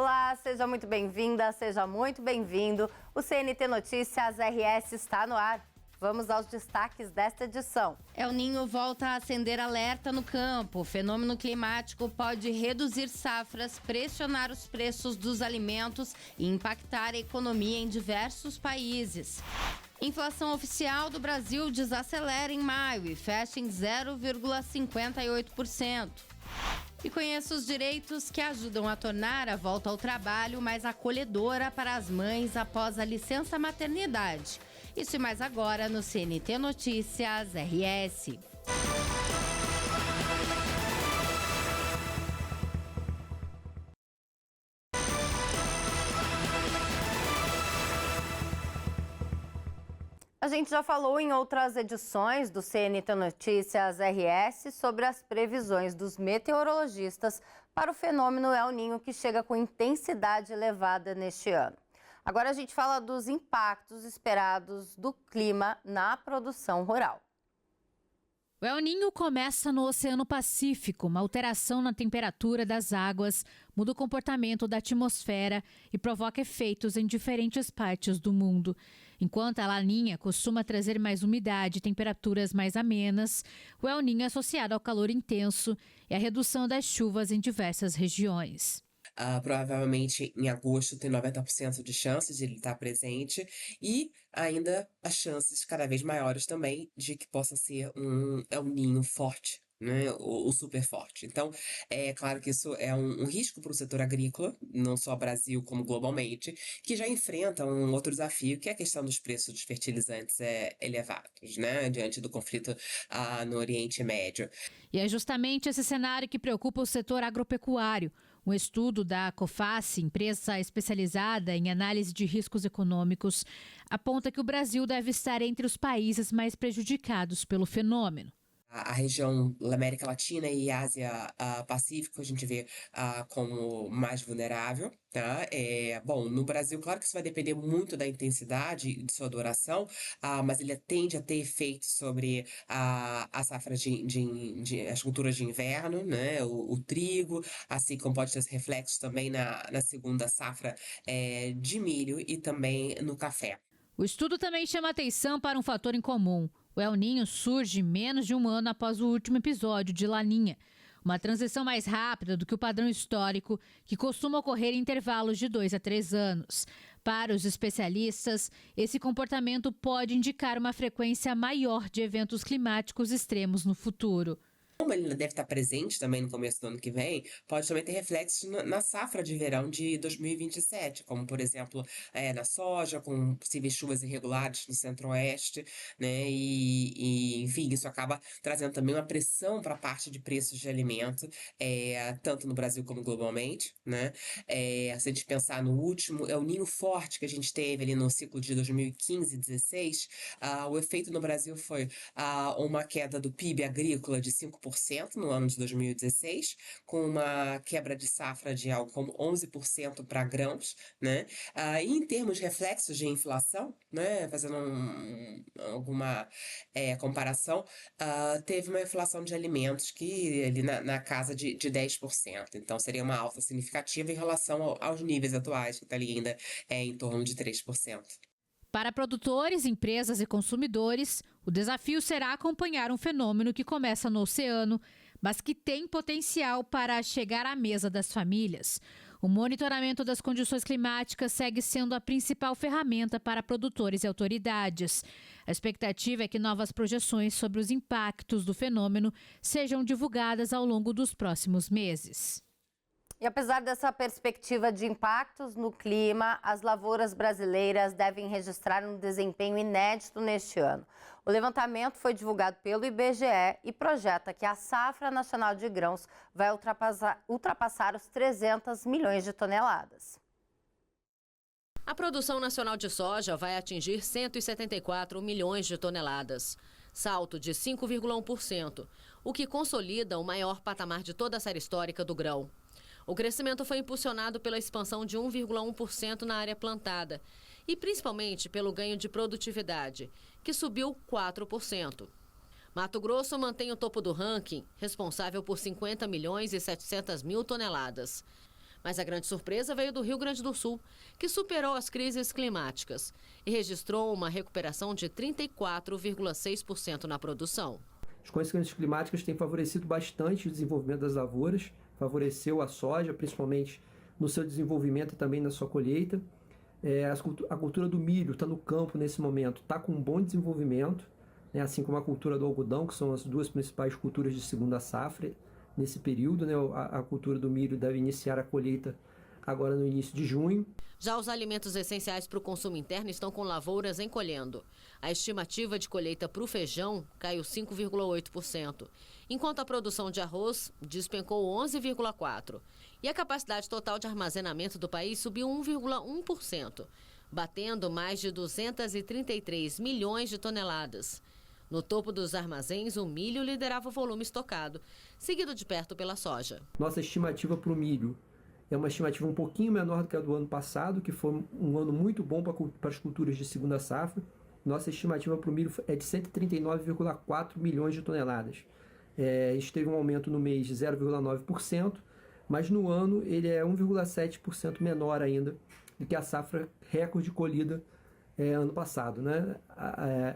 Olá, seja muito bem-vinda, seja muito bem-vindo. O CNT Notícias RS está no ar. Vamos aos destaques desta edição. El Niño volta a acender alerta no campo. O fenômeno climático pode reduzir safras, pressionar os preços dos alimentos e impactar a economia em diversos países. Inflação oficial do Brasil desacelera em maio e fecha em 0,58%. E conheça os direitos que ajudam a tornar a volta ao trabalho mais acolhedora para as mães após a licença maternidade. Isso e mais agora no CNT Notícias RS. A gente já falou em outras edições do CNT Notícias RS sobre as previsões dos meteorologistas para o fenômeno El Niño que chega com intensidade elevada neste ano. Agora a gente fala dos impactos esperados do clima na produção rural. O El Niño começa no Oceano Pacífico. Uma alteração na temperatura das águas muda o comportamento da atmosfera e provoca efeitos em diferentes partes do mundo. Enquanto a Laninha costuma trazer mais umidade e temperaturas mais amenas, o El Niño é associado ao calor intenso e à redução das chuvas em diversas regiões. Provavelmente em agosto tem 90% de chances de ele estar presente e ainda as chances cada vez maiores também de que possa ser um El Niño forte, né, o super forte. Então, é claro que isso é um risco para o setor agrícola, não só Brasil como globalmente, que já enfrenta um outro desafio, que é a questão dos preços dos fertilizantes elevados, né, diante do conflito no Oriente Médio. E é justamente esse cenário que preocupa o setor agropecuário. Um estudo da COFACE, empresa especializada em análise de riscos econômicos, aponta que o Brasil deve estar entre os países mais prejudicados pelo fenômeno. A região da América Latina e Ásia Pacífico a gente vê como mais vulnerável, tá? Bom, no Brasil, claro que isso vai depender muito da intensidade e de sua duração, mas ele tende a ter efeitos sobre a safra as culturas de inverno, né? O trigo, assim como pode ter reflexos também na segunda safra de milho e também no café. O estudo também chama atenção para um fator em comum. O El Niño surge menos de um ano após o último episódio de Laninha, uma transição mais rápida do que o padrão histórico, que costuma ocorrer em intervalos de 2 a 3 anos. Para os especialistas, esse comportamento pode indicar uma frequência maior de eventos climáticos extremos no futuro. Como ele deve estar presente também no começo do ano que vem, pode também ter reflexos na safra de verão de 2027, como, por exemplo, na soja, com possíveis chuvas irregulares no centro-oeste, né? Enfim, isso acaba trazendo também uma pressão para a parte de preços de alimento, tanto no Brasil como globalmente, né? Se a gente pensar no último El Niño forte que a gente teve ali no ciclo de 2015-16, o efeito no Brasil foi uma queda do PIB agrícola de 5% no ano de 2016, com uma quebra de safra de algo como 11% para grãos, né? E em termos de reflexos de inflação, né, fazendo alguma comparação, teve uma inflação de alimentos que ali na casa de 10%. Então seria uma alta significativa em relação aos níveis atuais, que está ali ainda em torno de 3%. Para produtores, empresas e consumidores, o desafio será acompanhar um fenômeno que começa no oceano, mas que tem potencial para chegar à mesa das famílias. O monitoramento das condições climáticas segue sendo a principal ferramenta para produtores e autoridades. A expectativa é que novas projeções sobre os impactos do fenômeno sejam divulgadas ao longo dos próximos meses. E apesar dessa perspectiva de impactos no clima, as lavouras brasileiras devem registrar um desempenho inédito neste ano. O levantamento foi divulgado pelo IBGE e projeta que a safra nacional de grãos vai ultrapassar os 300 milhões de toneladas. A produção nacional de soja vai atingir 174 milhões de toneladas, salto de 5,1%, o que consolida o maior patamar de toda a série histórica do grão. O crescimento foi impulsionado pela expansão de 1,1% na área plantada e principalmente pelo ganho de produtividade, que subiu 4%. Mato Grosso mantém o topo do ranking, responsável por 50 milhões e 700 mil toneladas. Mas a grande surpresa veio do Rio Grande do Sul, que superou as crises climáticas e registrou uma recuperação de 34,6% na produção. As consequências climáticas têm favorecido bastante o desenvolvimento das lavouras, favoreceu a soja, principalmente no seu desenvolvimento e também na sua colheita. A cultura do milho está no campo nesse momento, está com um bom desenvolvimento, né, assim como a cultura do algodão, que são as duas principais culturas de segunda safra nesse período. Né, a cultura do milho deve iniciar a colheita agora no início de junho. Já os alimentos essenciais para o consumo interno estão com lavouras encolhendo. A estimativa de colheita para o feijão caiu 5,8%, enquanto a produção de arroz despencou 11,4%. E a capacidade total de armazenamento do país subiu 1,1%, batendo mais de 233 milhões de toneladas. No topo dos armazéns, o milho liderava o volume estocado, seguido de perto pela soja. Nossa estimativa para o milho é uma estimativa um pouquinho menor do que a do ano passado, que foi um ano muito bom para as culturas de segunda safra. Nossa estimativa para o milho é de 139,4 milhões de toneladas. Isso teve um aumento no mês de 0,9%, mas no ano ele é 1,7% menor ainda do que a safra recorde colhida ano passado. Né?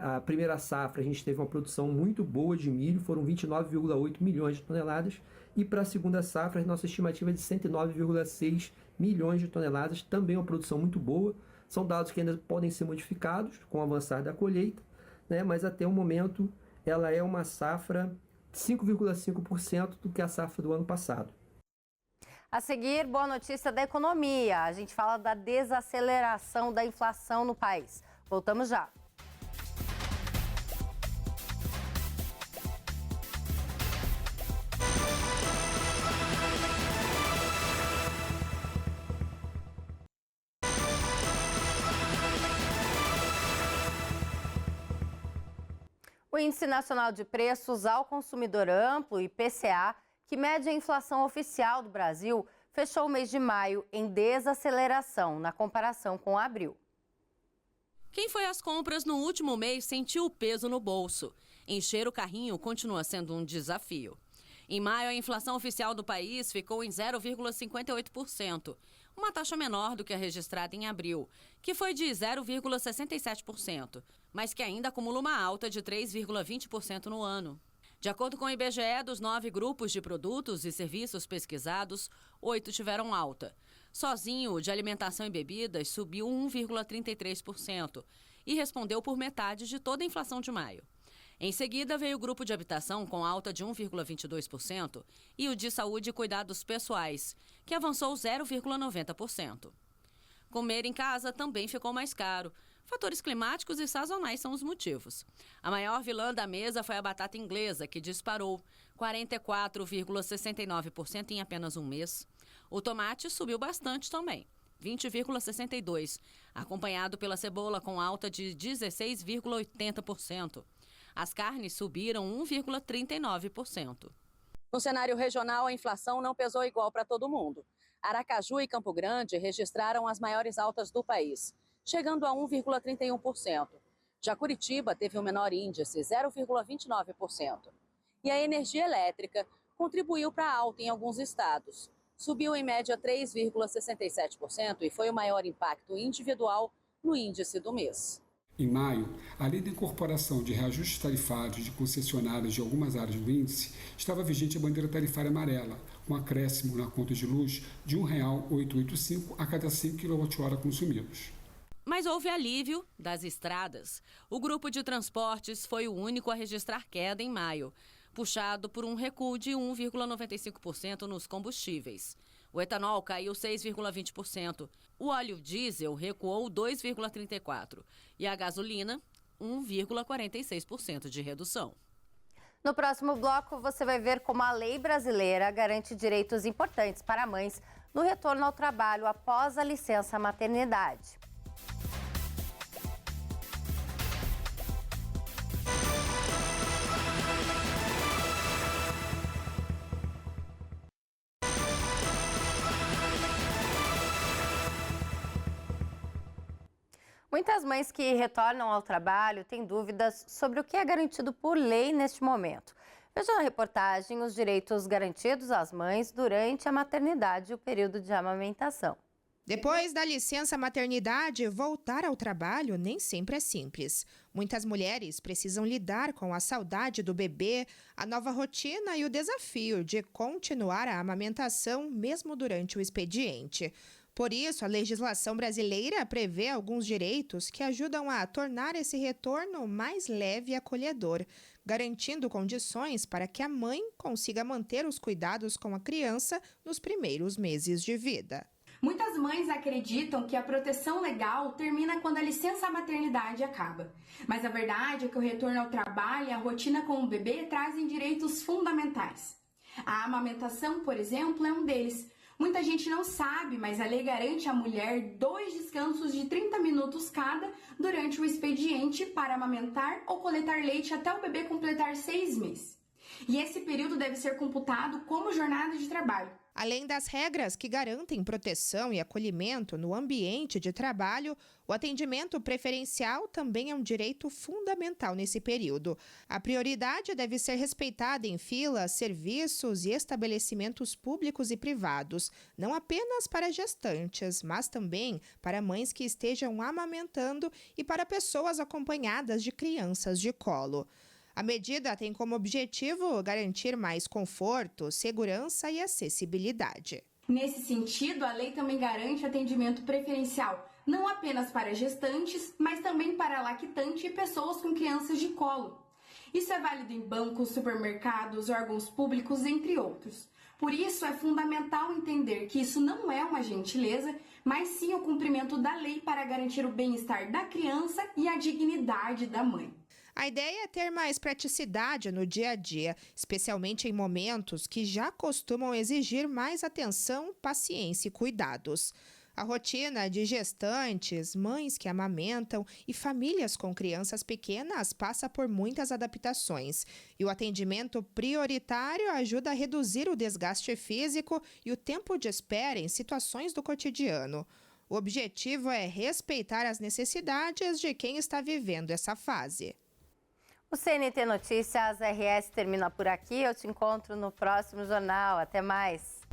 A primeira safra a gente teve uma produção muito boa de milho, foram 29,8 milhões de toneladas, e para a segunda safra a nossa estimativa é de 109,6 milhões de toneladas, também uma produção muito boa. São dados que ainda podem ser modificados com o avançar da colheita, né? Mas até o momento ela é uma safra 5,5% do que a safra do ano passado. A seguir, boa notícia da economia. A gente fala da desaceleração da inflação no país. Voltamos já. O Índice Nacional de Preços ao Consumidor Amplo, IPCA, que mede a inflação oficial do Brasil, fechou o mês de maio em desaceleração na comparação com abril. Quem foi às compras no último mês sentiu o peso no bolso. Encher o carrinho continua sendo um desafio. Em maio, a inflação oficial do país ficou em 0,58%, uma taxa menor do que a registrada em abril, que foi de 0,67%, mas que ainda acumula uma alta de 3,20% no ano. De acordo com o IBGE, dos 9 grupos de produtos e serviços pesquisados, 8 tiveram alta. Sozinho, o de alimentação e bebidas subiu 1,33% e respondeu por metade de toda a inflação de maio. Em seguida, veio o grupo de habitação com alta de 1,22% e o de saúde e cuidados pessoais, que avançou 0,90%. Comer em casa também ficou mais caro. Fatores climáticos e sazonais são os motivos. A maior vilã da mesa foi a batata inglesa, que disparou 44,69% em apenas um mês. O tomate subiu bastante também, 20,62%, acompanhado pela cebola com alta de 16,80%. As carnes subiram 1,39%. No cenário regional, a inflação não pesou igual para todo mundo. Aracaju e Campo Grande registraram as maiores altas do país, chegando a 1,31%. Já Curitiba teve o menor índice, 0,29%. E a energia elétrica contribuiu para a alta em alguns estados. Subiu em média 3,67% e foi o maior impacto individual no índice do mês. Em maio, além da incorporação de reajustes tarifários de concessionárias de algumas áreas do índice, estava vigente a bandeira tarifária amarela, com acréscimo na conta de luz de R$ 1,885 a cada 100 kWh consumidos. Mas houve alívio das estradas. O grupo de transportes foi o único a registrar queda em maio, puxado por um recuo de 1,95% nos combustíveis. O etanol caiu 6,20%, o óleo diesel recuou 2,34% e a gasolina 1,46% de redução. No próximo bloco, você vai ver como a lei brasileira garante direitos importantes para mães no retorno ao trabalho após a licença maternidade. Muitas mães que retornam ao trabalho têm dúvidas sobre o que é garantido por lei neste momento. Veja na reportagem os direitos garantidos às mães durante a maternidade e o período de amamentação. Depois da licença maternidade, voltar ao trabalho nem sempre é simples. Muitas mulheres precisam lidar com a saudade do bebê, a nova rotina e o desafio de continuar a amamentação mesmo durante o expediente. Por isso, a legislação brasileira prevê alguns direitos que ajudam a tornar esse retorno mais leve e acolhedor, garantindo condições para que a mãe consiga manter os cuidados com a criança nos primeiros meses de vida. Muitas mães acreditam que a proteção legal termina quando a licença maternidade acaba. Mas a verdade é que o retorno ao trabalho e a rotina com o bebê trazem direitos fundamentais. A amamentação, por exemplo, é um deles. Muita gente não sabe, mas a lei garante à mulher 2 descansos de 30 minutos cada durante o expediente para amamentar ou coletar leite até o bebê completar 6 meses. E esse período deve ser computado como jornada de trabalho. Além das regras que garantem proteção e acolhimento no ambiente de trabalho, o atendimento preferencial também é um direito fundamental nesse período. A prioridade deve ser respeitada em filas, serviços e estabelecimentos públicos e privados, não apenas para gestantes, mas também para mães que estejam amamentando e para pessoas acompanhadas de crianças de colo. A medida tem como objetivo garantir mais conforto, segurança e acessibilidade. Nesse sentido, a lei também garante atendimento preferencial, não apenas para gestantes, mas também para lactante e pessoas com crianças de colo. Isso é válido em bancos, supermercados, órgãos públicos, entre outros. Por isso, é fundamental entender que isso não é uma gentileza, mas sim o cumprimento da lei para garantir o bem-estar da criança e a dignidade da mãe. A ideia é ter mais praticidade no dia a dia, especialmente em momentos que já costumam exigir mais atenção, paciência e cuidados. A rotina de gestantes, mães que amamentam e famílias com crianças pequenas passa por muitas adaptações. E o atendimento prioritário ajuda a reduzir o desgaste físico e o tempo de espera em situações do cotidiano. O objetivo é respeitar as necessidades de quem está vivendo essa fase. O CNT Notícias RS termina por aqui. Eu te encontro no próximo jornal. Até mais.